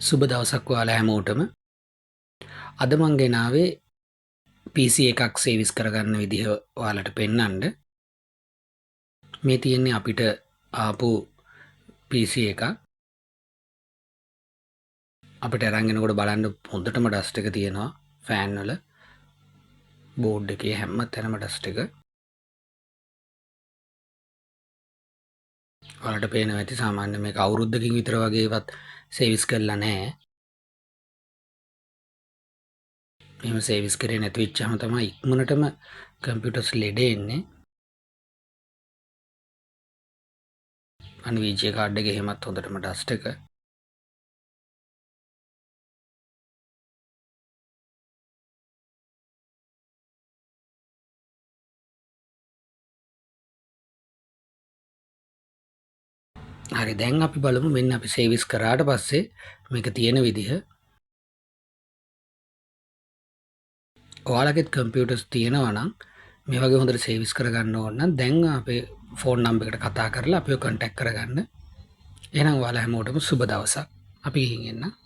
සුබ දවසක් ඔයාලා හැමෝටම. අද මං ගෙනාවේ PC එකක් සේවිස් කරගන්න විදිහ ඔයාලට පෙන්වන්න. මේ තියෙන්නේ අපිට ආපු PC එකක්. අපිට අරන් එනකොට බලන්න හොඳටම ඩස්ට් එක තියෙනවා ෆෑන් වල, බෝඩ් එකේ හැම තැනම ඩස්ට් එක. ඔයාලට පේනවා ඇති සාමාන්‍ය මේක අවුරුද්දකින් විතර වගේවත් සේවිස් කරලා නැහැ. එහෙම සේවිස් කරේ නැති වෙච්චාම තමයි ඉක්මනටම කම්පියුටර්ස් ලෙඩ එන්නේ. VGA කාඩ් එකේ එහෙමත් හොඳටම ඩස්ට් එක. හරි, දැන් අපි බලමු මෙන්න අපි සේවිස් කරාට පස්සේ මේක තියෙන විදිහ. ඔයාලගෙත් කම්පියුටර්ස් තියෙනවා නම් මේ වගේ හොඳට සේවිස් කරගන්න ඕන නම් දැන් අපේ ෆෝන් නම්බර් එකට කතා කරලා අපිව කන්ටැක්ට් කරගන්න. එහෙනම් ඔයාලා හැමෝටම සුබ දවසක්. අපි ගිහින් එන්න.